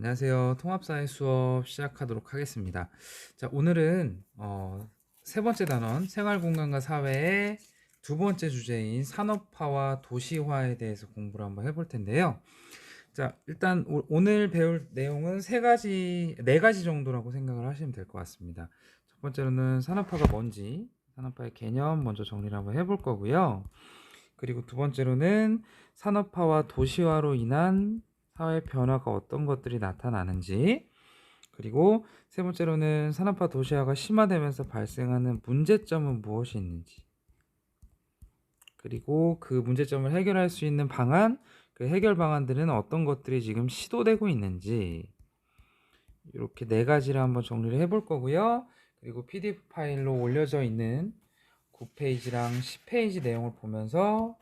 안녕하세요. 통합사회 수업 시작하도록 하겠습니다. 자, 오늘은 세 번째 단원 생활공간과 사회의 두 번째 주제인 산업화와 도시화에 대해서 공부를 한번 해볼 텐데요. 자, 일단 오늘 배울 내용은 네 가지 정도라고 생각을 하시면 될 것 같습니다. 첫 번째로는 산업화가 뭔지, 산업화의 개념 먼저 정리를 한번 해볼 거고요. 그리고 두 번째로는 산업화와 도시화로 인한 사회 변화가 어떤 것들이 나타나는지, 그리고 세 번째로는 산업화 도시화가 심화되면서 발생하는 문제점은 무엇이 있는지, 그리고 그 문제점을 해결할 수 있는 방안, 그 해결 방안들은 어떤 것들이 지금 시도되고 있는지, 이렇게 네 가지를 한번 정리를 해볼 거고요. 그리고 PDF 파일로 올려져 있는 9페이지랑 10페이지 내용을 보면서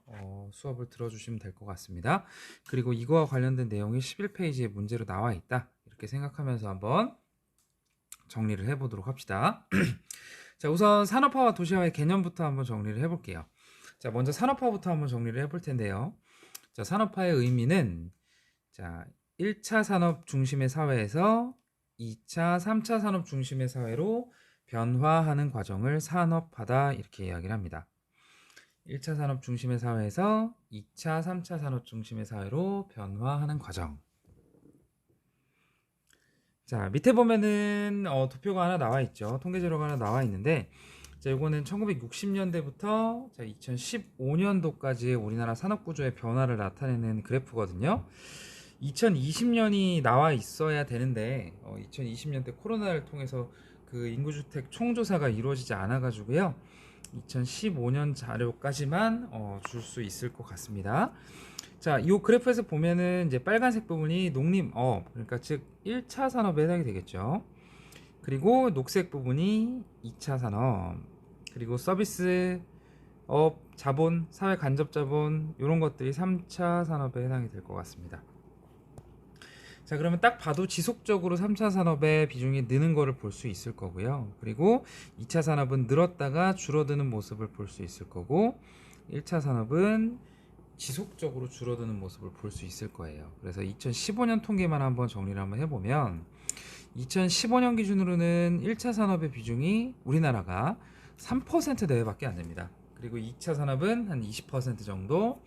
수업을 들어주시면 될 것 같습니다. 그리고 이거와 관련된 내용이 11페이지에 문제로 나와 있다, 이렇게 생각하면서 한번 정리를 해보도록 합시다. 자, 우선 산업화와 도시화의 개념부터 한번 정리를 해볼게요. 자, 먼저 산업화부터 한번 정리를 해볼 텐데요. 자, 산업화의 의미는, 자, 1차 산업 중심의 사회에서 2차, 3차 산업 중심의 사회로 변화하는 과정을 산업화다, 이렇게 이야기를 합니다. 1차 산업 중심의 사회에서 2차, 3차 산업 중심의 사회로 변화하는 과정. 자, 밑에 보면은 도표가 하나 나와 있죠. 통계 자료가 하나 나와 있는데, 자, 이거는 1960년대부터 2015년도까지의 우리나라 산업 구조의 변화를 나타내는 그래프거든요. 2020년이 나와 있어야 되는데 2020년 때 코로나를 통해서 그 인구주택 총조사가 이루어지지 않아 가지고요. 2015년 자료까지만 줄 수 있을 것 같습니다. 자, 이 그래프에서 보면은 이제 빨간색 부분이 농림업, 그러니까 즉 1차 산업에 해당이 되겠죠. 그리고 녹색 부분이 2차 산업, 그리고 서비스업, 자본, 사회 간접 자본, 이런 것들이 3차 산업에 해당이 될 것 같습니다. 자, 그러면 딱 봐도 지속적으로 3차 산업의 비중이 느는 거를 볼 수 있을 거고요. 그리고 2차 산업은 늘었다가 줄어드는 모습을 볼 수 있을 거고, 1차 산업은 지속적으로 줄어드는 모습을 볼 수 있을 거예요. 그래서 2015년 통계만 한번 정리를 한번 해보면, 2015년 기준으로는 1차 산업의 비중이 우리나라가 3% 내외밖에 안 됩니다. 그리고 2차 산업은 한 20% 정도,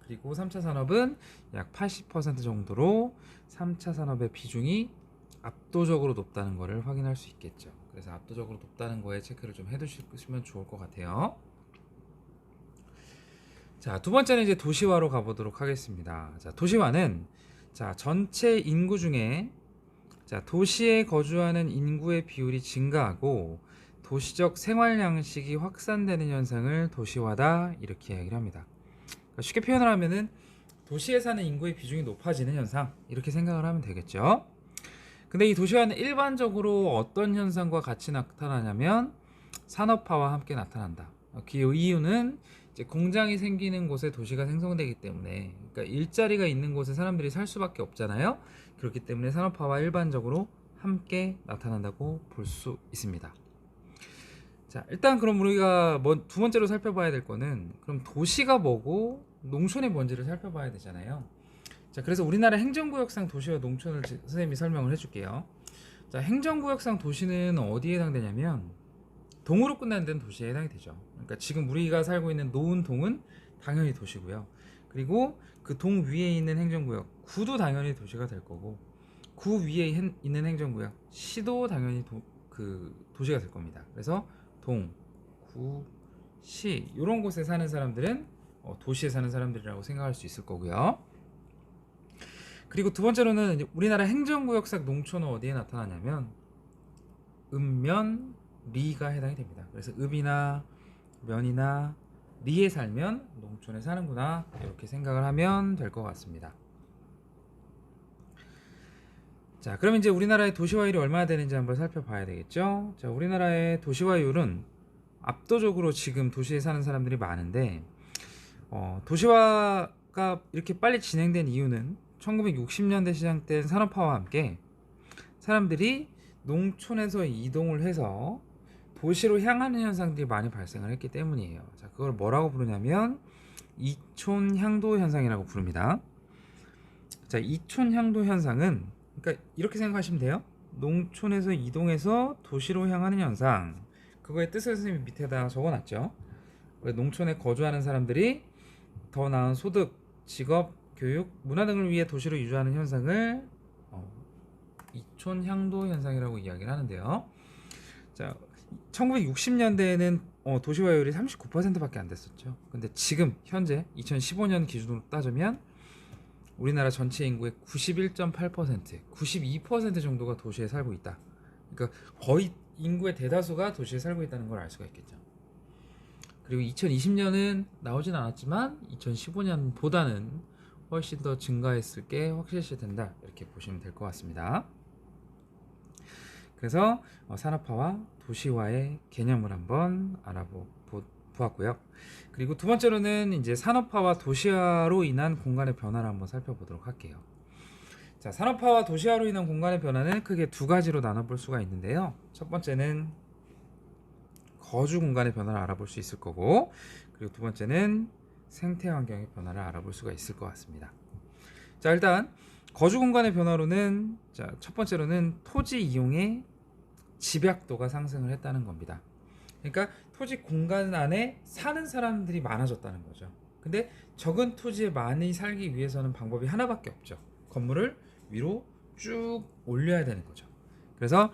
그리고 3차 산업은 약 80% 정도로 3차 산업의 비중이 압도적으로 높다는 것을 확인할 수 있겠죠. 그래서 압도적으로 높다는 거에 체크를 좀 해두시면 좋을 것 같아요. 자, 두 번째는 이제 도시화로 가보도록 하겠습니다. 자, 도시화는, 자, 전체 인구 중에, 자, 도시에 거주하는 인구의 비율이 증가하고 도시적 생활 양식이 확산되는 현상을 도시화다, 이렇게 이야기를 합니다. 그러니까 쉽게 표현을 하면은 도시에 사는 인구의 비중이 높아지는 현상, 이렇게 생각을 하면 되겠죠. 근데 이 도시화는 일반적으로 어떤 현상과 같이 나타나냐면 산업화와 함께 나타난다. 그 이유는 이제 공장이 생기는 곳에 도시가 생성되기 때문에, 그러니까 일자리가 있는 곳에 사람들이 살 수밖에 없잖아요. 그렇기 때문에 산업화와 일반적으로 함께 나타난다고 볼 수 있습니다. 자, 일단 그럼 우리가 두 번째로 살펴봐야 될 거는, 그럼 도시가 뭐고 농촌이 뭔지를 살펴봐야 되잖아요. 자, 그래서 우리나라 행정구역상 도시와 농촌을 선생님이 설명을 해줄게요. 자, 행정구역상 도시는 어디에 해당되냐면 동으로 끝나는 데는 도시에 해당이 되죠. 그러니까 지금 우리가 살고 있는 노은동은 당연히 도시고요. 그리고 그 동 위에 있는 행정구역 구도 당연히 도시가 될 거고, 구 위에 있는 행정구역 시도 당연히 도시가 될 겁니다. 그래서 동, 구, 시, 이런 곳에 사는 사람들은 도시에 사는 사람들이라고 생각할 수 있을 거고요. 그리고 두 번째로는 이제 우리나라 행정구역상 농촌은 어디에 나타나냐면 읍면, 리가 해당이 됩니다. 그래서 읍이나 면이나 리에 살면 농촌에 사는구나, 이렇게 생각을 하면 될 것 같습니다. 자, 그럼 이제 우리나라의 도시화율이 얼마나 되는지 한번 살펴봐야 되겠죠. 자, 우리나라의 도시화율은 압도적으로 지금 도시에 사는 사람들이 많은데, 도시화가 이렇게 빨리 진행된 이유는 1960년대 시작된 산업화와 함께 사람들이 농촌에서 이동을 해서 도시로 향하는 현상들이 많이 발생을 했기 때문이에요. 자, 그걸 뭐라고 부르냐면 이촌향도 현상이라고 부릅니다. 자, 이촌향도 현상은 그러니까 이렇게 생각하시면 돼요. 농촌에서 이동해서 도시로 향하는 현상. 그거의 뜻을 선생님이 밑에다 적어놨죠. 농촌에 거주하는 사람들이 더 나은 소득, 직업, 교육, 문화 등을 위해 도시로 이주하는 현상을 이촌 향도 현상이라고 이야기를 하는데요. 자, 1960년대에는 도시화율이 39%밖에 안 됐었죠. 근데 지금 현재 2015년 기준으로 따지면 우리나라 전체 인구의 91.8%, 92% 정도가 도시에 살고 있다. 그러니까 거의 인구의 대다수가 도시에 살고 있다는 걸 알 수가 있겠죠. 그리고 2020년은 나오진 않았지만 2015년보다는 훨씬 더 증가했을 게 확실시 된다. 이렇게 보시면 될 것 같습니다. 그래서 산업화와 도시화의 개념을 한번 알아보았고요. 그리고 두 번째로는 이제 산업화와 도시화로 인한 공간의 변화를 한번 살펴보도록 할게요. 자, 산업화와 도시화로 인한 공간의 변화는 크게 두 가지로 나눠볼 수가 있는데요. 첫 번째는 거주 공간의 변화를 알아볼 수 있을 거고, 그리고 두 번째는 생태 환경의 변화를 알아볼 수가 있을 것 같습니다. 자, 일단 거주 공간의 변화로는 첫 번째로는 토지 이용의 집약도가 상승을 했다는 겁니다. 그러니까 토지 공간 안에 사는 사람들이 많아졌다는 거죠. 근데 적은 토지에 많이 살기 위해서는 방법이 하나밖에 없죠. 건물을 위로 쭉 올려야 되는 거죠. 그래서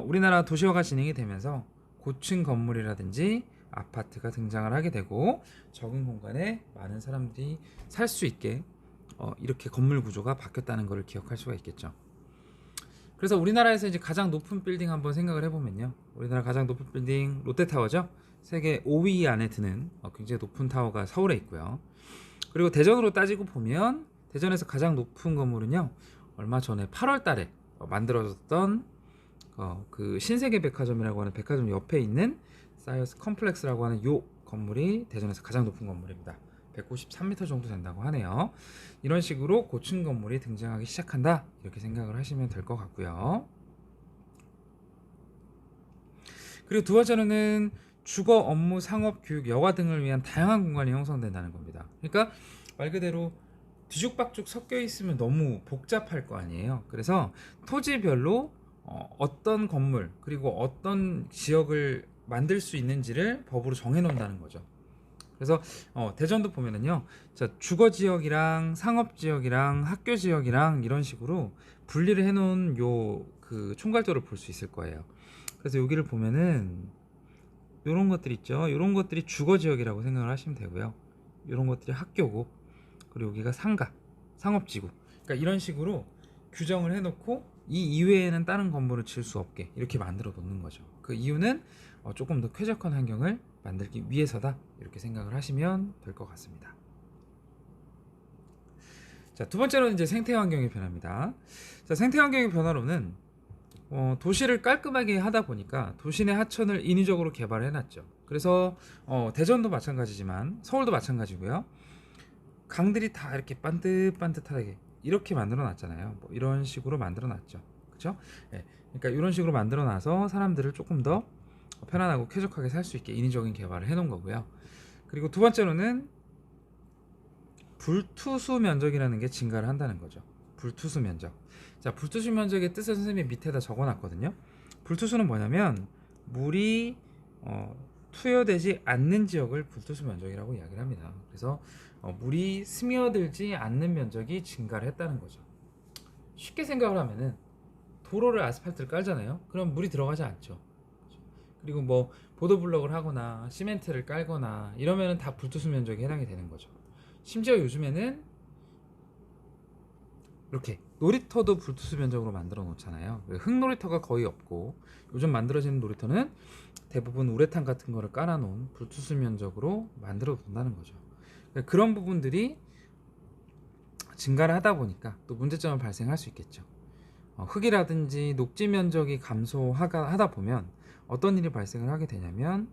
우리나라 도시화가 진행이 되면서 고층 건물이라든지 아파트가 등장을 하게 되고 적은 공간에 많은 사람들이 살 수 있게 이렇게 건물 구조가 바뀌었다는 것을 기억할 수가 있겠죠. 그래서 우리나라에서 이제 가장 높은 빌딩 한번 생각을 해보면요. 우리나라 가장 높은 빌딩 롯데타워죠. 세계 5위 안에 드는 굉장히 높은 타워가 서울에 있고요. 그리고 대전으로 따지고 보면 대전에서 가장 높은 건물은요. 얼마 전에 8월 달에 만들어졌던 그 신세계 백화점이라고 하는 백화점 옆에 있는 사이어스 컴플렉스라고 하는 요 건물이 대전에서 가장 높은 건물입니다. 193m 정도 된다고 하네요. 이런 식으로 고층 건물이 등장하기 시작한다. 이렇게 생각을 하시면 될 것 같고요. 그리고 두 번째로는 주거, 업무, 상업, 교육, 여가 등을 위한 다양한 공간이 형성된다는 겁니다. 그러니까 말 그대로 뒤죽박죽 섞여 있으면 너무 복잡할 거 아니에요. 그래서 토지별로 어떤 건물 그리고 어떤 지역을 만들 수 있는지를 법으로 정해 놓는다는 거죠. 그래서 대전도 보면은요, 주거 지역이랑 상업 지역이랑 학교 지역이랑 이런 식으로 분리를 해놓은 그 총괄도를 볼 수 있을 거예요. 그래서 여기를 보면은 이런 것들 있죠. 이런 것들이 주거 지역이라고 생각을 하시면 되고요. 이런 것들이 학교고, 그리고 여기가 상가, 상업지구. 그러니까 이런 식으로 규정을 해놓고 이 이외에는 다른 건물을 지을 수 없게 이렇게 만들어 놓는 거죠. 그 이유는 조금 더 쾌적한 환경을 만들기 위해서다. 이렇게 생각을 하시면 될 것 같습니다. 자, 두 번째로는 이제 생태 환경의 변화입니다. 자, 생태 환경의 변화로는 도시를 깔끔하게 하다 보니까 도시 내 하천을 인위적으로 개발해 놨죠. 그래서 대전도 마찬가지지만 서울도 마찬가지고요. 강들이 다 이렇게 반듯반듯하게 이렇게 만들어 놨잖아요. 뭐 이런 식으로 만들어 놨죠. 그렇죠? 네. 그러니까 이런 식으로 만들어 놔서 사람들을 조금 더 편안하고 쾌적하게 살 수 있게 인위적인 개발을 해 놓은 거고요. 그리고 두 번째로는 불투수 면적이라는 게 증가를 한다는 거죠. 불투수 면적. 자, 불투수 면적의 뜻을 선생님이 밑에다 적어놨거든요. 불투수는 뭐냐면 물이 투여되지 않는 지역을 불투수 면적이라고 이야기를 합니다. 그래서 물이 스며들지 않는 면적이 증가를 했다는 거죠. 쉽게 생각을 하면은 도로를 아스팔트를 깔잖아요. 그럼 물이 들어가지 않죠. 그리고 뭐 보도블럭을 하거나 시멘트를 깔거나 이러면은 다 불투수 면적에 해당이 되는 거죠. 심지어 요즘에는 이렇게 놀이터도 불투수 면적으로 만들어 놓잖아요. 흙놀이터가 거의 없고 요즘 만들어지는 놀이터는 대부분 우레탄 같은 거를 깔아 놓은 불투수 면적으로 만들어 놓는다는 거죠. 그런 부분들이 증가를 하다 보니까 또 문제점은 발생할 수 있겠죠. 흙이라든지 녹지 면적이 감소하다 보면 어떤 일이 발생을 하게 되냐면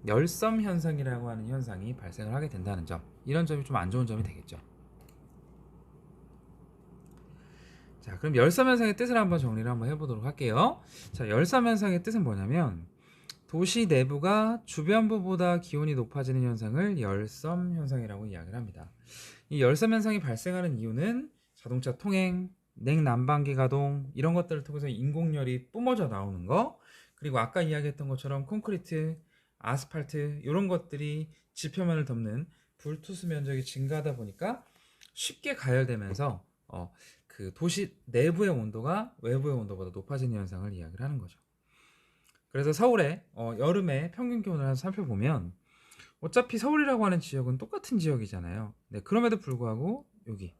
열섬 현상이라고 하는 현상이 발생을 하게 된다는 점, 이런 점이 좀 안 좋은 점이 되겠죠. 자, 그럼 열섬 현상의 뜻을 한번 정리를 한번 해보도록 할게요. 자, 열섬 현상의 뜻은 뭐냐면 도시 내부가 주변부보다 기온이 높아지는 현상을 열섬 현상이라고 이야기를 합니다. 이 열섬 현상이 발생하는 이유는 자동차 통행, 냉난방기 가동 이런 것들을 통해서 인공열이 뿜어져 나오는 거, 그리고 아까 이야기했던 것처럼 콘크리트, 아스팔트 이런 것들이 지표면을 덮는 불투수 면적이 증가하다 보니까 쉽게 가열되면서 그 도시 내부의 온도가 외부의 온도보다 높아지는 현상을 이야기를 하는 거죠. 그래서 서울의 여름에 평균 기온을 한번 살펴보면 어차피 서울이라고 하는 지역은 똑같은 지역이잖아요. 네, 그럼에도 불구하고 여기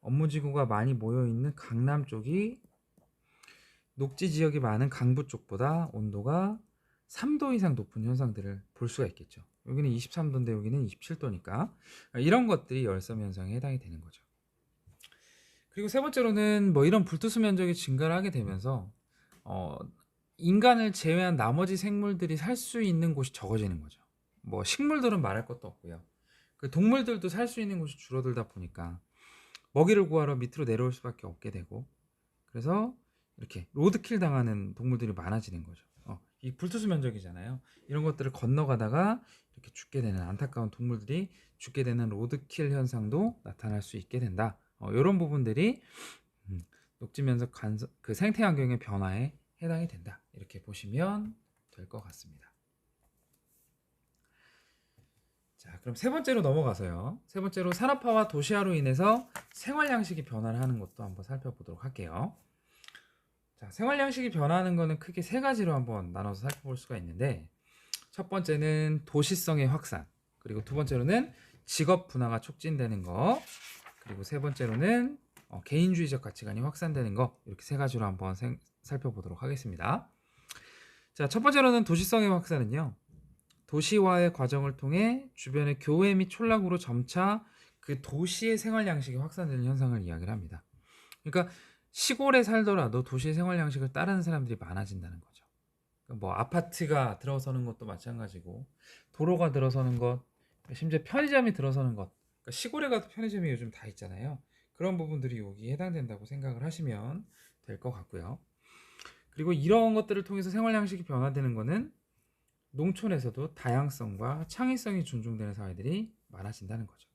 업무지구가 많이 모여있는 강남 쪽이 녹지 지역이 많은 강부 쪽보다 온도가 3도 이상 높은 현상들을 볼 수가 있겠죠. 여기는 23도인데 여기는 27도니까 이런 것들이 열섬 현상에 해당이 되는 거죠. 그리고 세 번째로는 뭐 이런 불투수 면적이 증가를 하게 되면서 인간을 제외한 나머지 생물들이 살 수 있는 곳이 적어지는 거죠. 뭐 식물들은 말할 것도 없고요. 그 동물들도 살 수 있는 곳이 줄어들다 보니까 먹이를 구하러 밑으로 내려올 수밖에 없게 되고, 그래서 이렇게 로드킬 당하는 동물들이 많아지는 거죠. 이 불투수 면적이잖아요. 이런 것들을 건너가다가 이렇게 죽게 되는 안타까운 동물들이 죽게 되는 로드킬 현상도 나타날 수 있게 된다. 이런 부분들이 녹지 면적 그 생태 환경의 변화에 해당이 된다. 이렇게 보시면 될 것 같습니다. 자, 그럼 세 번째로 넘어가서요. 세 번째로 산업화와 도시화로 인해서 생활 양식이 변화를 하는 것도 한번 살펴보도록 할게요. 자, 생활 양식이 변화하는 거는 크게 세 가지로 한번 나눠서 살펴볼 수가 있는데, 첫 번째는 도시성의 확산, 그리고 두 번째로는 직업 분화가 촉진되는 거, 그리고 세 번째로는 개인주의적 가치관이 확산되는 거, 이렇게 세 가지로 한번 살펴보도록 하겠습니다. 자, 첫 번째로는 도시성의 확산은요, 도시화의 과정을 통해 주변의 교외 및 촌락으로 점차 그 도시의 생활 양식이 확산되는 현상을 이야기를 합니다. 그러니까 시골에 살더라도 도시의 생활 양식을 따르는 사람들이 많아진다는 거죠. 그러니까 뭐 아파트가 들어서는 것도 마찬가지고, 도로가 들어서는 것, 심지어 편의점이 들어서는 것, 그러니까 시골에 가도 편의점이 요즘 다 있잖아요. 그런 부분들이 여기에 해당된다고 생각을 하시면 될 것 같고요. 그리고 이런 것들을 통해서 생활 양식이 변화되는 거는 농촌에서도 다양성과 창의성이 존중되는 사회들이 많아진다는 거죠.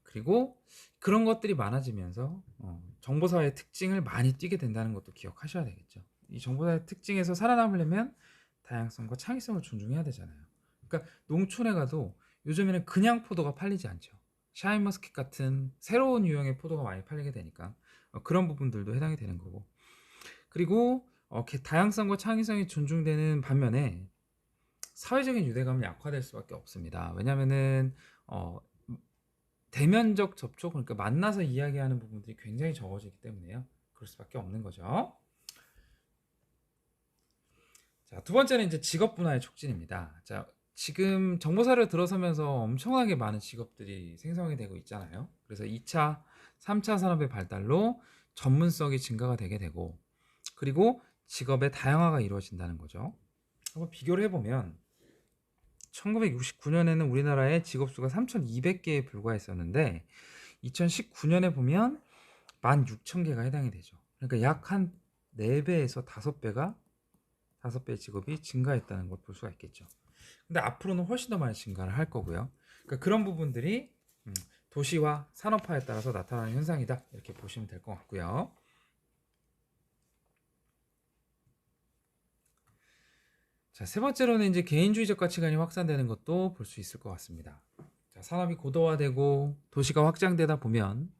그리고 그런 것들이 많아지면서 정보사회의 특징을 많이 띠게 된다는 것도 기억하셔야 되겠죠. 이 정보사회의 특징에서 살아남으려면 다양성과 창의성을 존중해야 되잖아요. 그러니까 농촌에 가도 요즘에는 그냥 포도가 팔리지 않죠. 샤인머스켓 같은 새로운 유형의 포도가 많이 팔리게 되니까 그런 부분들도 해당이 되는 거고, 그리고 다양성과 창의성이 존중되는 반면에 사회적인 유대감은 약화될 수밖에 없습니다. 왜냐하면은 대면적 접촉, 그러니까 만나서 이야기하는 부분들이 굉장히 적어지기 때문에요. 그럴 수밖에 없는 거죠. 자, 두 번째는 이제 직업 분화의 촉진입니다. 자, 지금 정보사를 들어서면서 엄청나게 많은 직업들이 생성이 되고 있잖아요. 그래서 2차, 3차 산업의 발달로 전문성이 증가가 되게 되고, 그리고 직업의 다양화가 이루어진다는 거죠. 한번 비교를 해보면 1969년에는 우리나라의 직업수가 3,200개에 불과했었는데 2019년에 보면 16,000개가 해당이 되죠. 그러니까 약 한 4배에서 5배의 직업이 증가했다는 걸 볼 수가 있겠죠. 근데 앞으로는 훨씬 더 많이 증가를 할 거고요. 그러니까 그런 부분들이 도시화, 산업화에 따라서 나타나는 현상이다. 이렇게 보시면 될 것 같고요. 자, 세 번째로는 이제 개인주의적 가치관이 확산되는 것도 볼 수 있을 것 같습니다. 자, 산업이 고도화되고 도시가 확장되다 보면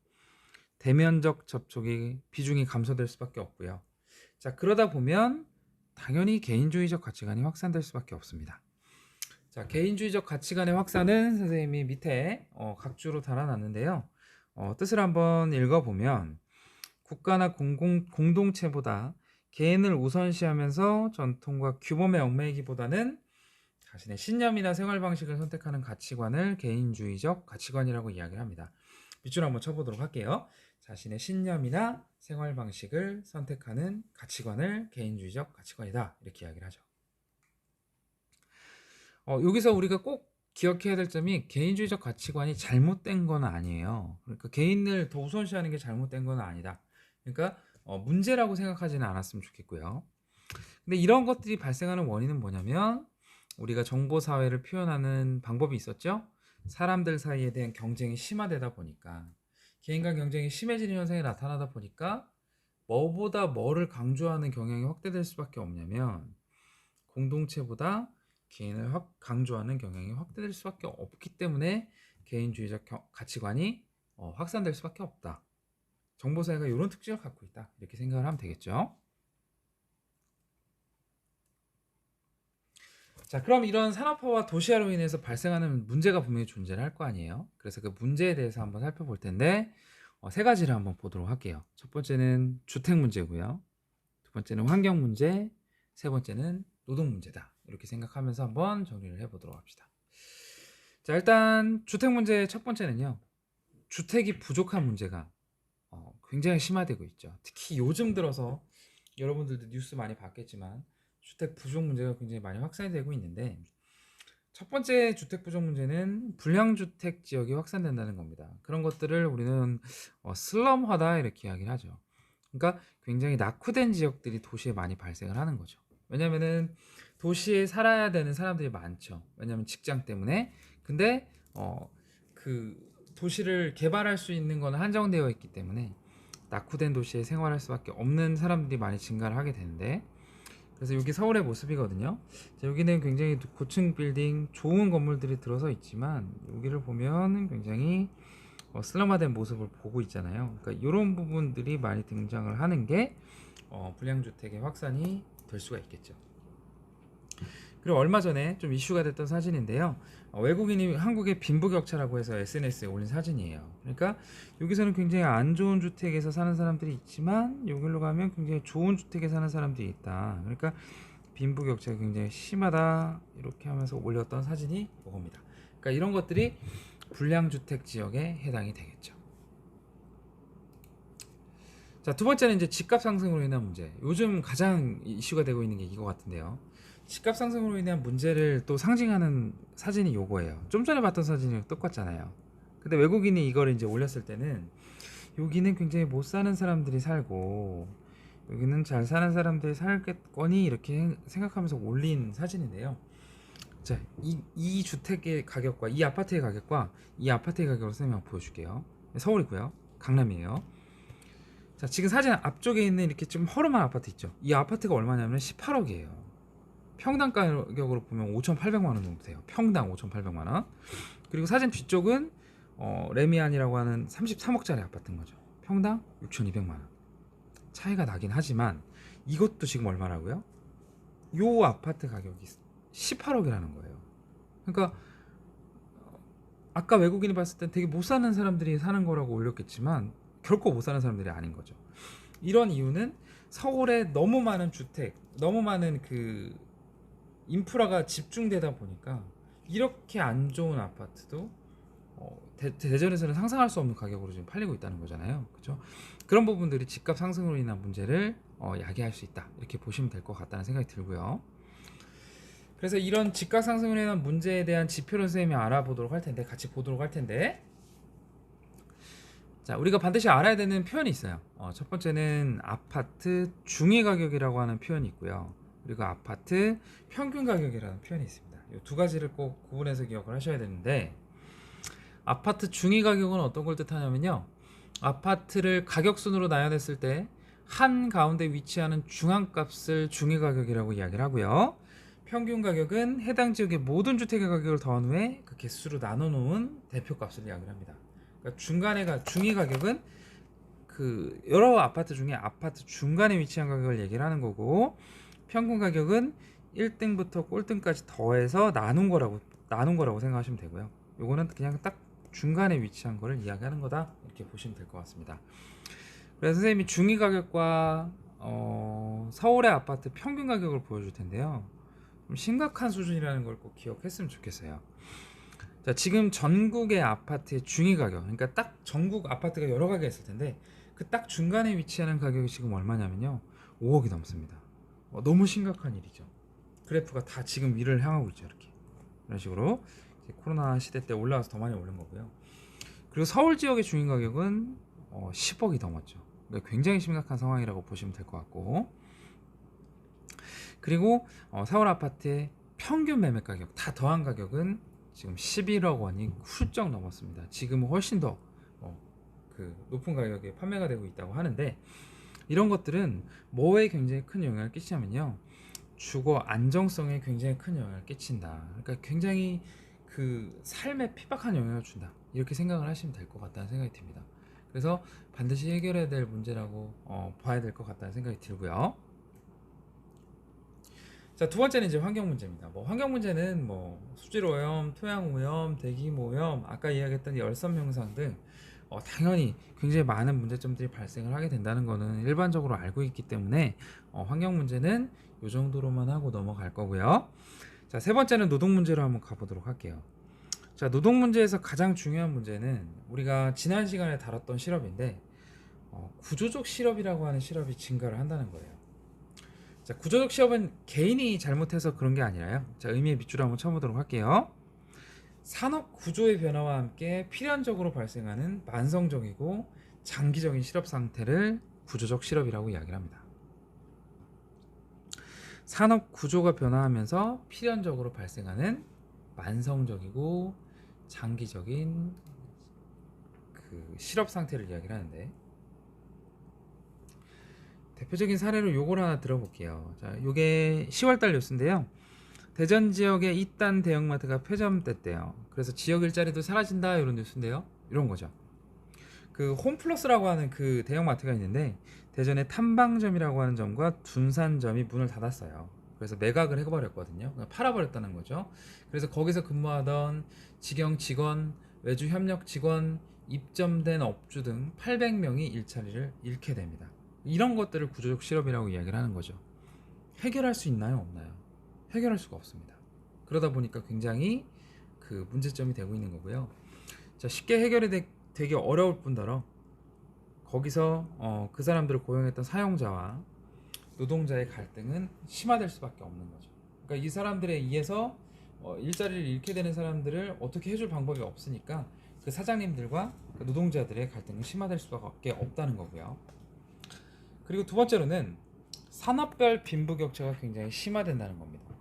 대면적 접촉의 비중이 감소될 수밖에 없고요. 자, 그러다 보면 당연히 개인주의적 가치관이 확산될 수밖에 없습니다. 자, 개인주의적 가치관의 확산은 선생님이 밑에 각주로 달아놨는데요. 뜻을 한번 읽어보면 국가나 공동체보다 개인을 우선시하면서 전통과 규범에 얽매이기보다는 자신의 신념이나 생활 방식을 선택하는 가치관을 개인주의적 가치관이라고 이야기를 합니다. 밑줄 한번 쳐보도록 할게요. 자신의 신념이나 생활 방식을 선택하는 가치관을 개인주의적 가치관이다. 이렇게 이야기를 하죠. 여기서 우리가 꼭 기억해야 될 점이 개인주의적 가치관이 잘못된 건 아니에요. 그러니까 개인을 더 우선시하는 게 잘못된 건 아니다. 그러니까 문제라고 생각하지는 않았으면 좋겠고요. 근데 이런 것들이 발생하는 원인은 뭐냐면 우리가 정보 사회를 표현하는 방법이 있었죠. 사람들 사이에 대한 경쟁이 심화되다 보니까 개인 간 경쟁이 심해지는 현상이 나타나다 보니까 뭐보다 뭐를 강조하는 경향이 확대될 수밖에 없냐면 공동체보다 개인을 강조하는 경향이 확대될 수밖에 없기 때문에 개인주의적 가치관이 확산될 수밖에 없다. 정보사회가 이런 특징을 갖고 있다. 이렇게 생각을 하면 되겠죠. 자, 그럼 이런 산업화와 도시화로 인해서 발생하는 문제가 분명히 존재를 할 거 아니에요. 그래서 그 문제에 대해서 한번 살펴볼 텐데 세 가지를 한번 보도록 할게요. 첫 번째는 주택 문제고요. 두 번째는 환경 문제, 세 번째는 노동 문제다. 이렇게 생각하면서 한번 정리를 해보도록 합시다. 자, 일단 주택 문제 첫 번째는요. 주택이 부족한 문제가 굉장히 심화되고 있죠. 특히 요즘 들어서 여러분들도 뉴스 많이 봤겠지만 주택 부족 문제가 굉장히 많이 확산이 되고 있는데 첫 번째 주택 부족 문제는 불량주택 지역이 확산된다는 겁니다. 그런 것들을 우리는 슬럼화다 이렇게 이야기를 하죠. 그러니까 굉장히 낙후된 지역들이 도시에 많이 발생을 하는 거죠. 왜냐면은 도시에 살아야 되는 사람들이 많죠. 왜냐면 직장 때문에. 근데 그 도시를 개발할 수 있는 건 한정되어 있기 때문에 낙후된 도시에 생활할 수밖에 없는 사람들이 많이 증가를 하게 되는데 그래서 여기 서울의 모습이거든요. 자, 여기는 굉장히 고층 빌딩 좋은 건물들이 들어서 있지만 여기를 보면 굉장히 슬럼화된 모습을 보고 있잖아요. 그러니까 이런 부분들이 많이 등장을 하는 게 불량주택의 확산이 될 수가 있겠죠. 그리고 얼마 전에 좀 이슈가 됐던 사진인데요. 외국인이 한국의 빈부격차라고 해서 SNS에 올린 사진이에요. 그러니까 여기서는 굉장히 안 좋은 주택에서 사는 사람들이 있지만 여기로 가면 굉장히 좋은 주택에 사는 사람들이 있다. 그러니까 빈부격차가 굉장히 심하다 이렇게 하면서 올렸던 사진이 이겁니다. 그러니까 이런 것들이 불량주택 지역에 해당이 되겠죠. 자, 두 번째는 이제 집값 상승으로 인한 문제. 요즘 가장 이슈가 되고 있는 게 이거 같은데요. 집값 상승으로 인한 문제를 또 상징하는 사진이 요거예요. 좀 전에 봤던 사진이랑 똑같잖아요. 근데 외국인이 이걸 이제 올렸을 때는 여기는 굉장히 못 사는 사람들이 살고 여기는 잘 사는 사람들이 살겠거니 이렇게 생각하면서 올린 사진인데요. 자, 이 주택의 가격과 이 아파트의 가격과 이 아파트의 가격을 선생님 한번 보여줄게요. 서울이고요. 강남이에요. 자, 지금 사진 앞쪽에 있는 이렇게 좀 허름한 아파트 있죠. 이 아파트가 얼마냐면 18억이에요. 평당 가격으로 보면 5,800만 원 정도 돼요. 평당 5,800만 원. 그리고 사진 뒤쪽은 레미안이라고 하는 33억짜리 아파트인 거죠. 평당 6,200만 원. 차이가 나긴 하지만 이것도 지금 얼마라고요? 요 아파트 가격이 18억이라는 거예요. 그러니까 아까 외국인이 봤을 땐 되게 못 사는 사람들이 사는 거라고 올렸겠지만 결코 못 사는 사람들이 아닌 거죠. 이런 이유는 서울에 너무 많은 주택, 너무 많은 그 인프라가 집중되다 보니까 이렇게 안 좋은 아파트도 대전에서는 상상할 수 없는 가격으로 지금 팔리고 있다는 거잖아요. 그렇죠? 그런 부분들이 집값 상승으로 인한 문제를 야기할 수 있다. 이렇게 보시면 될 것 같다는 생각이 들고요. 그래서 이런 집값 상승으로 인한 문제에 대한 지표를 선생님이 알아보도록 할 텐데 같이 보도록 할 텐데 자, 우리가 반드시 알아야 되는 표현이 있어요. 첫 번째는 아파트 중위 가격이라고 하는 표현이 있고요. 그리고 아파트 평균 가격이라는 표현이 있습니다. 이 두 가지를 꼭 구분해서 기억을 하셔야 되는데 아파트 중위 가격은 어떤 걸 뜻하냐면요. 아파트를 가격순으로 나열했을 때 한 가운데 위치하는 중앙값을 중위 가격이라고 이야기를 하고요. 평균 가격은 해당 지역의 모든 주택의 가격을 더한 후에 그 개수로 나눠 놓은 대표값을 이야기를 합니다. 그러니까 중위 가격은 그 여러 아파트 중에 아파트 중간에 위치한 가격을 얘기를 하는 거고 평균 가격은 1등부터 꼴등까지 더해서 나눈 거라고 생각하시면 되고요. 요거는 그냥 딱 중간에 위치한 거를 이야기하는 거다 이렇게 보시면 될 것 같습니다. 그래서 선생님이 중위 가격과 서울의 아파트 평균 가격을 보여줄 텐데요. 좀 심각한 수준이라는 걸 꼭 기억했으면 좋겠어요. 자, 지금 전국의 아파트의 중위 가격, 그러니까 딱 전국 아파트가 여러 가게 있을 텐데 그 딱 중간에 위치하는 가격이 지금 얼마냐면요, 5억이 넘습니다. 너무 심각한 일이죠. 그래프가 다 지금 위를 향하고 있죠. 이렇게 이런 식으로 코로나 시대 때 올라와서 더 많이 오른 거고요. 그리고 서울 지역의 중위 가격은 10억이 넘었죠. 그러니까 굉장히 심각한 상황이라고 보시면 될 것 같고, 그리고 서울 아파트의 평균 매매 가격 다 더한 가격은 지금 11억 원이 훌쩍 넘었습니다. 지금은 훨씬 더 높은 가격에 판매가 되고 있다고 하는데, 이런 것들은 뭐에 굉장히 큰 영향을 끼치냐면요, 주거 안정성에 굉장히 큰 영향을 끼친다. 그러니까 굉장히 그 삶에 핍박한 영향을 준다, 이렇게 생각을 하시면 될 것 같다는 생각이 듭니다. 그래서 반드시 해결해야 될 문제라고 봐야 될 것 같다는 생각이 들고요. 자, 두 번째는 이제 환경 문제입니다. 환경 문제는 수질 오염, 토양 오염, 대기 오염, 아까 이야기했던 열섬 형상 등 당연히 굉장히 많은 문제점들이 발생을 하게 된다는 거는 일반적으로 알고 있기 때문에 환경 문제는 이 정도로만 하고 넘어갈 거고요. 자, 세 번째는 노동 문제로 한번 가보도록 할게요. 자, 노동 문제에서 가장 중요한 문제는 우리가 지난 시간에 다뤘던 실업인데, 구조적 실업이라고 하는 실업이 증가를 한다는 거예요. 자, 구조적 실업은 개인이 잘못해서 그런 게 아니라요. 자, 의미의 밑줄을 한번 쳐보도록 할게요. 산업 구조의 변화와 함께 필연적으로 발생하는 만성적이고 장기적인 실업 상태를 구조적 실업이라고 이야기를 합니다. 산업 구조가 변화하면서 필연적으로 발생하는 만성적이고 장기적인 그 실업 상태를 이야기를 하는데, 대표적인 사례로 요걸 하나 들어볼게요. 자, 요게 10월달 뉴스인데요. 대전 지역에 이딴 대형마트가 폐점됐대요. 그래서 지역 일자리도 사라진다, 이런 뉴스인데요. 이런 거죠. 그 홈플러스라고 하는 그 대형마트가 있는데, 대전의 탐방점이라고 하는 점과 둔산점이 문을 닫았어요. 그래서 매각을 해버렸거든요. 그러니까 팔아버렸다는 거죠. 그래서 거기서 근무하던 직영 직원, 외주 협력 직원, 입점된 업주 등 800명이 일자리를 잃게 됩니다. 이런 것들을 구조적 실업이라고 이야기를 하는 거죠. 해결할 수 있나요, 없나요? 해결할 수가 없습니다. 그러다 보니까 굉장히 그 문제점이 되고 있는 거고요. 자, 쉽게 해결이 되기 어려울 뿐더러 거기서 그 사람들을 고용했던 사용자와 노동자의 갈등은 심화될 수밖에 없는 거죠. 그러니까 이 사람들에 의해서 일자리를 잃게 되는 사람들을 어떻게 해줄 방법이 없으니까 그 사장님들과 그 노동자들의 갈등은 심화될 수밖에 없다는 거고요. 그리고 두 번째로는 산업별 빈부격차가 굉장히 심화된다는 겁니다.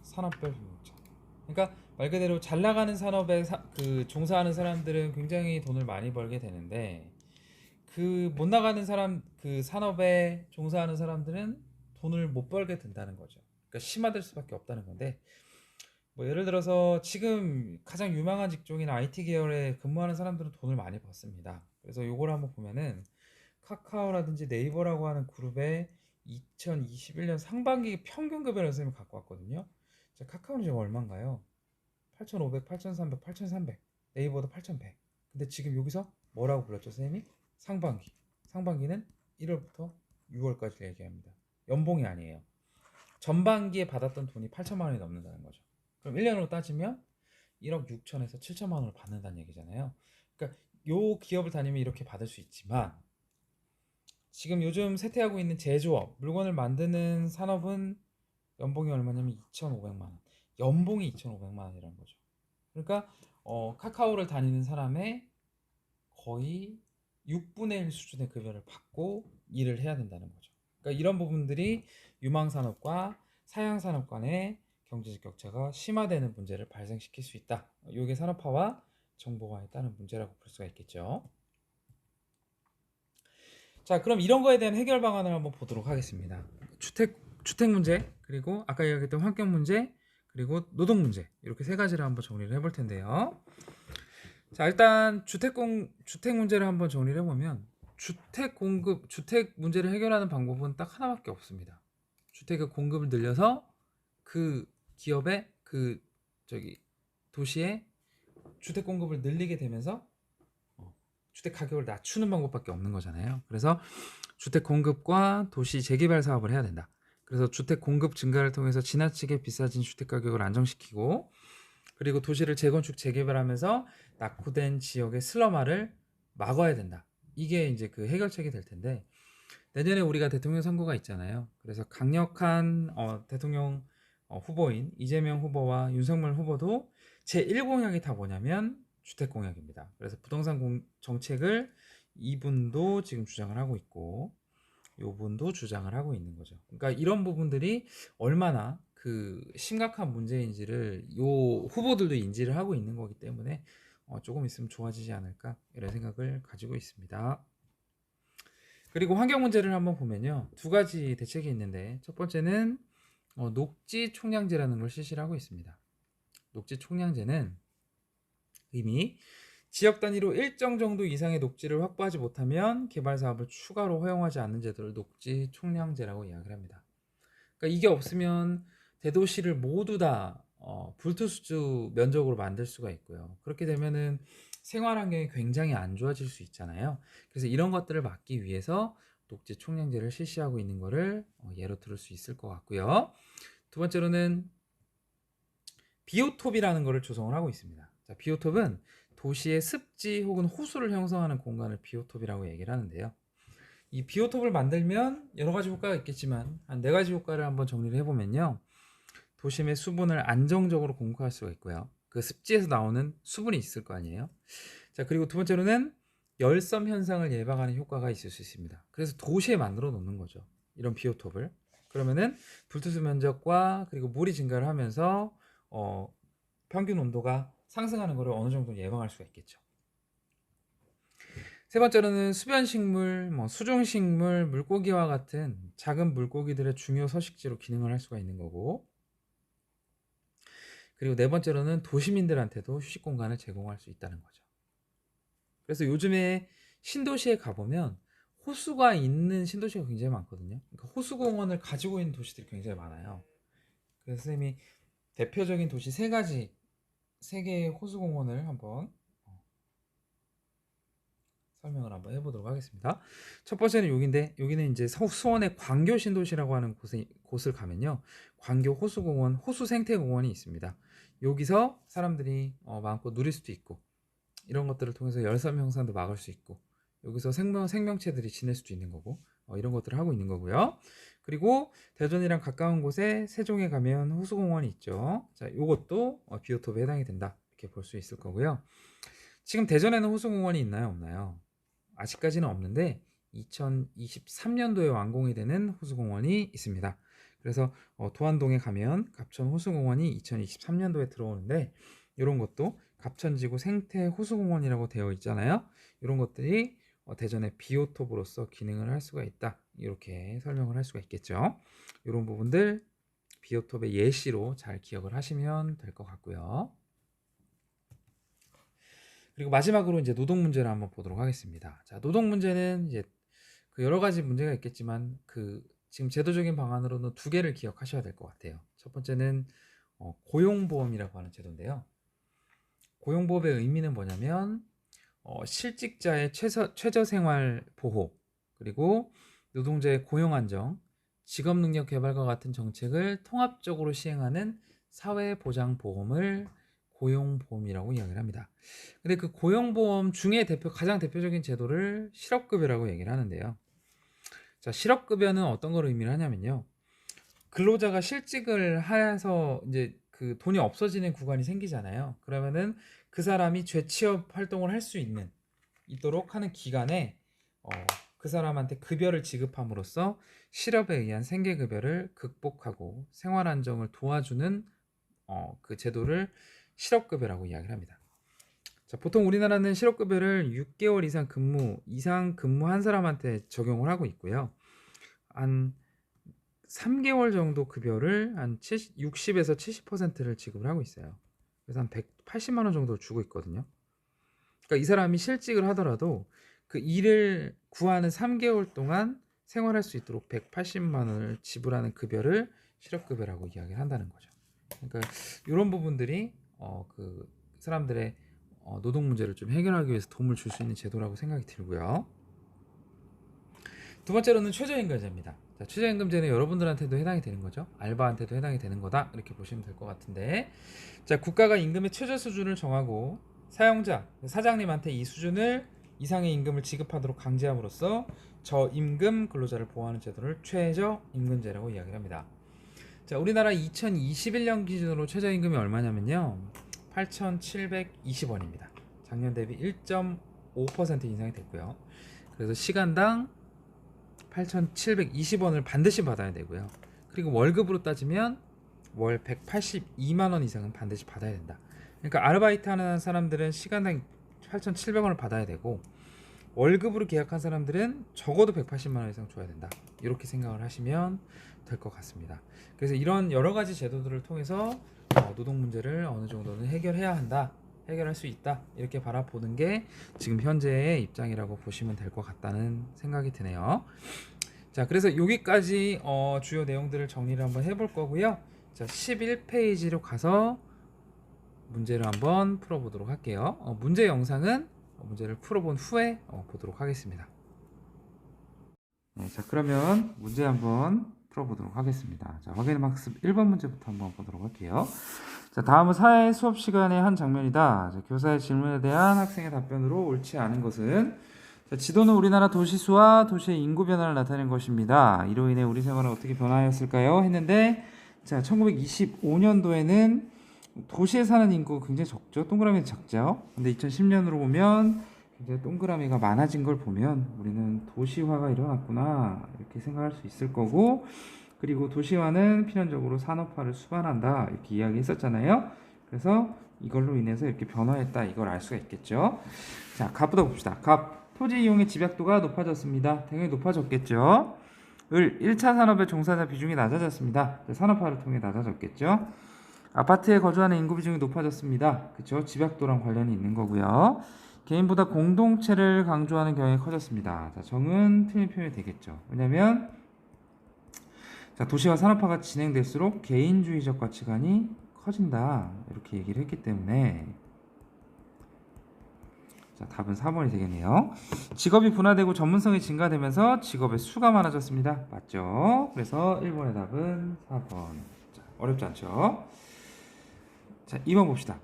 산업별 빈부격차. 그러니까 말 그대로 잘 나가는 산업에 그 종사하는 사람들은 굉장히 돈을 많이 벌게 되는데, 그 못 나가는 사람, 그 산업에 종사하는 사람들은 돈을 못 벌게 된다는 거죠. 그러니까 심화될 수밖에 없다는 건데, 예를 들어서 지금 가장 유망한 직종인 IT 계열에 근무하는 사람들은 돈을 많이 벌습니다. 그래서 요걸 한번 보면은 카카오라든지 네이버라고 하는 그룹의 2021년 상반기 평균 급여를 선생님이 갖고 왔거든요. 자, 카카오는 지금 얼마인가요? 8,500, 8,300, 8,300. 네이버도 8,100. 근데 지금 여기서 뭐라고 불렀죠, 선생님이? 상반기. 상반기는 1월부터 6월까지 얘기합니다. 연봉이 아니에요. 전반기에 받았던 돈이 8천만 원이 넘는다는 거죠. 그럼 1년으로 따지면 1억 6천에서 7천만 원을 받는다는 얘기잖아요. 그러니까 요 기업을 다니면 이렇게 받을 수 있지만, 지금 요즘 쇠퇴하고 있는 제조업, 물건을 만드는 산업은 연봉이 얼마냐면 2,500만 원. 연봉이 2,500만 원이라는 거죠. 그러니까 카카오를 다니는 사람의 거의 6분의 1 수준의 급여를 받고 일을 해야 된다는 거죠. 그러니까 이런 부분들이 유망산업과 사양산업 간의 경제적 격차가 심화되는 문제를 발생시킬 수 있다. 이게 산업화와 정보화에 따른 문제라고 볼 수가 있겠죠. 자, 그럼 이런 거에 대한 해결 방안을 한번 보도록 하겠습니다. 주택 문제, 그리고 아까 이야기했던 환경 문제, 그리고 노동 문제, 이렇게 세 가지를 한번 정리를 해볼 텐데요. 자, 일단 주택 문제를 한번 정리를 해보면, 주택 문제를 해결하는 방법은 딱 하나밖에 없습니다. 주택의 공급을 늘려서 그 기업의 도시의 주택 공급을 늘리게 되면서 주택 가격을 낮추는 방법밖에 없는 거잖아요. 그래서 주택 공급과 도시 재개발 사업을 해야 된다. 그래서 주택 공급 증가를 통해서 지나치게 비싸진 주택 가격을 안정시키고, 그리고 도시를 재건축 재개발하면서 낙후된 지역의 슬럼화를 막아야 된다. 이게 이제 그 해결책이 될 텐데, 내년에 우리가 대통령 선거가 있잖아요. 그래서 강력한 대통령 후보인 이재명 후보와 윤석열 후보도 제1공약이 다 뭐냐면 주택 공약입니다. 그래서 부동산 정책을 이분도 지금 주장을 하고 있고, 요분도 주장을 하고 있는 거죠. 그러니까 이런 부분들이 얼마나 그 심각한 문제인지를 요 후보들도 인지를 하고 있는 거기 때문에 조금 있으면 좋아지지 않을까 이런 생각을 가지고 있습니다. 그리고 환경 문제를 한번 보면요, 두 가지 대책이 있는데 첫 번째는 녹지 총량제라는 걸 실시를 하고 있습니다. 녹지 총량제는 이미 지역 단위로 일정 정도 이상의 녹지를 확보하지 못하면 개발 사업을 추가로 허용하지 않는 제도를 녹지 총량제라고 이야기를 합니다. 그러니까 이게 없으면 대도시를 모두 다 불투수주 면적으로 만들 수가 있고요. 그렇게 되면은 생활 환경이 굉장히 안 좋아질 수 있잖아요. 그래서 이런 것들을 막기 위해서 녹지 총량제를 실시하고 있는 거를 예로 들을 수 있을 것 같고요. 두 번째로는 비오톱이라는 것을 조성을 하고 있습니다. 자, 비오톱은 도시의 습지 혹은 호수를 형성하는 공간을 비오톱이라고 얘기를 하는데요. 이 비오톱을 만들면 여러 가지 효과가 있겠지만 한 네 가지 효과를 한번 정리를 해보면요, 도심의 수분을 안정적으로 공급할 수가 있고요. 그 습지에서 나오는 수분이 있을 거 아니에요. 자, 그리고 두 번째로는 열섬 현상을 예방하는 효과가 있을 수 있습니다. 그래서 도시에 만들어 놓는 거죠, 이런 비오톱을. 그러면은 불투수 면적과 그리고 물이 증가를 하면서 평균 온도가 상승하는 것을 어느 정도 예방할 수가 있겠죠. 세 번째로는 수변식물, 수중식물, 물고기와 같은 작은 물고기들의 중요 서식지로 기능을 할 수가 있는 거고, 그리고 네 번째로는 도시민들한테도 휴식 공간을 제공할 수 있다는 거죠. 그래서 요즘에 신도시에 가보면 호수가 있는 신도시가 굉장히 많거든요. 그러니까 호수공원을 가지고 있는 도시들이 굉장히 많아요. 그래서 선생님이 대표적인 도시 세 개의 호수공원을 한번 설명을 한번 해보도록 하겠습니다. 첫 번째는 여기인데, 여기는 이제 수원의 광교 신도시라고 하는 곳을 가면요, 광교 호수공원, 호수생태공원이 있습니다. 여기서 사람들이 마음껏 누릴 수도 있고, 이런 것들을 통해서 열섬 형상도 막을 수 있고, 여기서 생명체들이 지낼 수도 있는 거고, 이런 것들을 하고 있는 거고요. 그리고 대전이랑 가까운 곳에 세종에 가면 호수공원이 있죠. 자, 요것도 비오톱에 해당이 된다, 이렇게 볼 수 있을 거고요. 지금 대전에는 호수공원이 있나요, 없나요? 아직까지는 없는데 2023년도에 완공이 되는 호수공원이 있습니다. 그래서 도안동에 가면 갑천 호수공원이 2023년도에 들어오는데, 이런 것도 갑천지구 생태 호수공원이라고 되어 있잖아요. 이런 것들이 대전의 비오톱으로서 기능을 할 수가 있다, 이렇게 설명을 할 수가 있겠죠. 이런 부분들 비오톱의 예시로 잘 기억을 하시면 될 것 같고요. 그리고 마지막으로 이제 노동 문제를 한번 보도록 하겠습니다. 자, 노동 문제는 이제 그 여러 가지 문제가 있겠지만 그 지금 제도적인 방안으로는 두 개를 기억하셔야 될 것 같아요. 첫 번째는 고용보험이라고 하는 제도인데요. 고용보험의 의미는 뭐냐면 실직자의 최저생활 보호, 그리고 노동자의 고용 안정, 직업 능력 개발과 같은 정책을 통합적으로 시행하는 사회보장보험을 고용보험이라고 이야기를 합니다. 근데 그 고용보험 중에 가장 대표적인 제도를 실업급여라고 얘기를 하는데요. 자, 실업급여는 어떤 걸 의미를 하냐면요, 근로자가 실직을 해서 이제 그 돈이 없어지는 구간이 생기잖아요. 그러면은 그 사람이 재취업 활동을 할 수 있도록 하는 기간에 그 사람한테 급여를 지급함으로써 실업에 의한 생계급여를 극복하고 생활 안정을 도와주는 그 제도를 실업급여라고 이야기를 합니다. 자, 보통 우리나라는 실업급여를 6개월 이상 근무한 사람한테 적용을 하고 있고요. 한 3개월 정도 급여를 한 60에서 70%를 지급을 하고 있어요. 그래서 한 180만 원 정도 주고 있거든요. 그러니까 이 사람이 실직을 하더라도 그 일을 구하는 3개월 동안 생활할 수 있도록 180만 원을 지불하는 급여를 실업급여라고 이야기를 한다는 거죠. 그러니까 이런 부분들이 그 사람들의 노동 문제를 좀 해결하기 위해서 도움을 줄 수 있는 제도라고 생각이 들고요. 두 번째로는 최저임금제입니다. 자, 최저임금제는 여러분들한테도 해당이 되는 거죠. 알바한테도 해당이 되는 거다, 이렇게 보시면 될 것 같은데, 자, 국가가 임금의 최저 수준을 정하고 사용자, 사장님한테 이 수준을 이상의 임금을 지급하도록 강제함으로써 저임금 근로자를 보호하는 제도를 최저임금제라고 이야기를 합니다. 자, 우리나라 2021년 기준으로 최저임금이 얼마냐면요, 8,720원입니다. 작년 대비 1.5% 인상이 됐고요. 그래서 시간당 8,720원을 반드시 받아야 되고요. 그리고 월급으로 따지면 월 182만 원 이상은 반드시 받아야 된다. 그러니까 아르바이트 하는 사람들은 시간당 8,700원을 받아야 되고 월급으로 계약한 사람들은 적어도 180만 원 이상 줘야 된다. 이렇게 생각을 하시면 될 것 같습니다. 그래서 이런 여러 가지 제도들을 통해서 노동 문제를 어느 정도는 해결해야 한다. 해결할 수 있다. 이렇게 바라보는 게 지금 현재의 입장이라고 보시면 될 것 같다는 생각이 드네요. 자, 그래서 여기까지 주요 내용들을 정리를 한번 해볼 거고요. 자, 11페이지로 가서 문제를 한번 풀어보도록 할게요. 문제 영상은 문제를 풀어본 후에 보도록 하겠습니다. 네, 자, 그러면 문제 한번 풀어보도록 하겠습니다. 자, 확인 학습 1번 문제부터 한번 보도록 할게요. 자, 다음은 사회 수업 시간의 한 장면이다. 자, 교사의 질문에 대한 학생의 답변으로 옳지 않은 것은 자, 지도는 우리나라 도시수와 도시의 인구 변화를 나타낸 것입니다. 이로 인해 우리 생활은 어떻게 변화하였을까요? 했는데 자, 1925년도에는 도시에 사는 인구가 굉장히 적죠. 동그라미는 작죠. 근데 2010년으로 보면 굉장히 동그라미가 많아진 걸 보면 우리는 도시화가 일어났구나 이렇게 생각할 수 있을 거고, 그리고 도시화는 필연적으로 산업화를 수반한다 이렇게 이야기했었잖아요. 그래서 이걸로 인해서 이렇게 변화했다 이걸 알 수가 있겠죠. 자, 갑부터 봅시다. 갑. 토지 이용의 집약도가 높아졌습니다. 당연히 높아졌겠죠. 을. 1차 산업의 종사자 비중이 낮아졌습니다. 산업화를 통해 낮아졌겠죠. 아파트에 거주하는 인구 비중이 높아졌습니다. 그쵸? 집약도랑 관련이 있는 거고요. 개인보다 공동체를 강조하는 경향이 커졌습니다. 자, 정은 틀린 표현이 되겠죠. 왜냐면 자, 도시화 산업화가 진행될수록 개인주의적 가치관이 커진다 이렇게 얘기를 했기 때문에 자, 답은 4번이 되겠네요. 직업이 분화되고 전문성이 증가되면서 직업의 수가 많아졌습니다. 맞죠? 그래서 1번의 답은 4번. 자, 어렵지 않죠? 자, 2번 봅시다.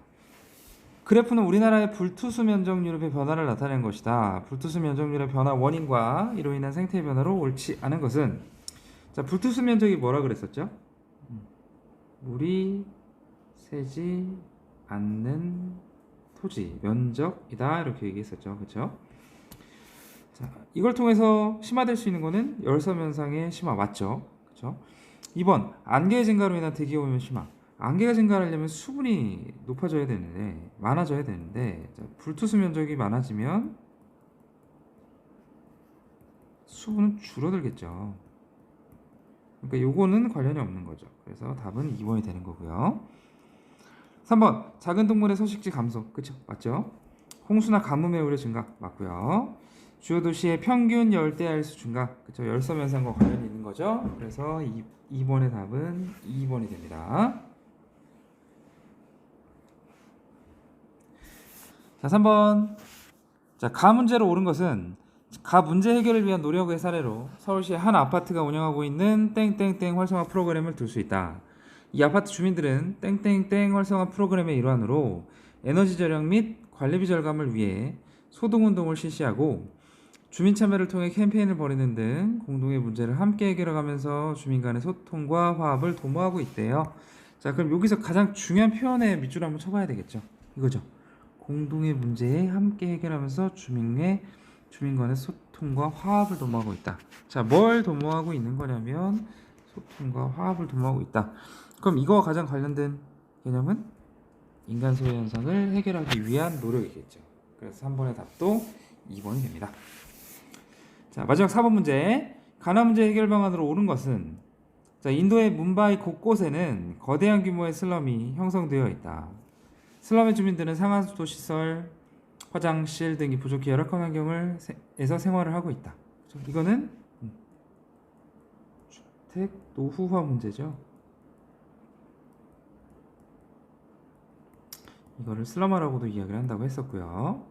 그래프는 우리나라의 불투수 면적률의 변화를 나타낸 것이다. 불투수 면적률의 변화 원인과 이로 인한 생태의 변화로 옳지 않은 것은 자, 불투수 면적이 뭐라 그랬었죠? 물이 새지 않는 토지 면적이다 이렇게 얘기했었죠. 그렇죠? 자, 이걸 통해서 심화될 수 있는 거는 열섬 현상의 심화 맞죠? 그렇죠? 2번 안개의 증가로 인한 대기오염 심화. 안개가 증가하려면 수분이 높아져야 되는데 많아져야 되는데 자, 불투수 면적이 많아지면 수분은 줄어들겠죠. 그러니까 요거는 관련이 없는 거죠. 그래서 답은 2번이 되는 거고요. 3번 작은 동물의 서식지 감소. 그쵸? 맞죠? 홍수나 가뭄의 우려 증가. 맞고요. 주요 도시의 평균 열대야일수 증가. 그쵸? 열섬 현상과 관련이 있는 거죠. 그래서 2번의 답은 2번이 됩니다. 자, 3번. 자, 가 문제로 옳은 것은 가 문제 해결을 위한 노력의 사례로 서울시의 한 아파트가 운영하고 있는 땡땡땡 활성화 프로그램을 들 수 있다. 이 아파트 주민들은 땡땡땡 활성화 프로그램의 일환으로 에너지 절약 및 관리비 절감을 위해 소등운동을 실시하고 주민 참여를 통해 캠페인을 벌이는 등 공동의 문제를 함께 해결해가면서 주민 간의 소통과 화합을 도모하고 있대요. 자, 그럼 여기서 가장 중요한 표현에 밑줄 한번 쳐봐야 되겠죠. 이거죠. 공동의 문제에 함께 해결하면서 주민 간의 소통과 화합을 도모하고 있다. 자, 뭘 도모하고 있는 거냐면 소통과 화합을 도모하고 있다. 그럼 이거와 가장 관련된 개념은 인간 소외 현상을 해결하기 위한 노력이겠죠. 그래서 3번의 답도 2번이 됩니다. 자, 마지막 4번 문제. 가나 문제 해결 방안으로 옳은 것은 자, 인도의 뭄바이 곳곳에는 거대한 규모의 슬럼이 형성되어 있다. 슬럼의 주민들은 상하수도 시설, 화장실 등이 부족해 열악한 환경에서 생활을 하고 있다. 이거는 주택 노후화 문제죠. 이거를 슬럼화라고도 이야기를 한다고 했었고요.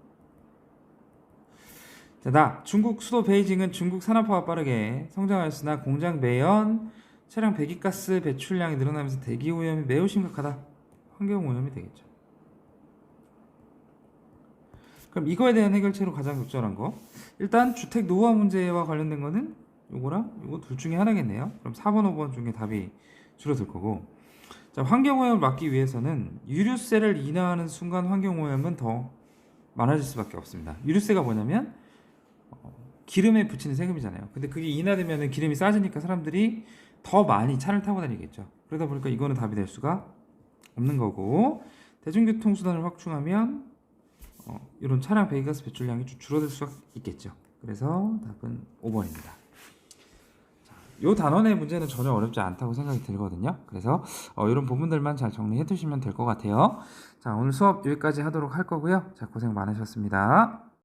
자, 중국 수도 베이징은 중국 산업화가 빠르게 성장하였으나 공장 매연 차량 배기가스 배출량이 늘어나면서 대기오염이 매우 심각하다. 환경오염이 되겠죠. 그럼 이거에 대한 해결책으로 가장 적절한 거, 일단 주택 노후화 문제와 관련된 거는 요거랑 요거 둘 중에 하나겠네요. 그럼 4번, 5번 중에 답이 줄어들 거고, 자, 환경오염을 막기 위해서는 유류세를 인하하는 순간 환경오염은 더 많아질 수밖에 없습니다. 유류세가 뭐냐면 기름에 붙이는 세금이잖아요. 근데 그게 인하되면 기름이 싸지니까 사람들이 더 많이 차를 타고 다니겠죠. 그러다 보니까 이거는 답이 될 수가 없는 거고, 대중교통수단을 확충하면 이런 차량 배기가스 배출량이 좀 줄어들 수가 있겠죠. 그래서 답은 5번입니다. 이 단원의 문제는 전혀 어렵지 않다고 생각이 들거든요. 그래서 이런 부분들만 잘 정리해 두시면 될 것 같아요. 자, 오늘 수업 여기까지 하도록 할 거고요. 자, 고생 많으셨습니다.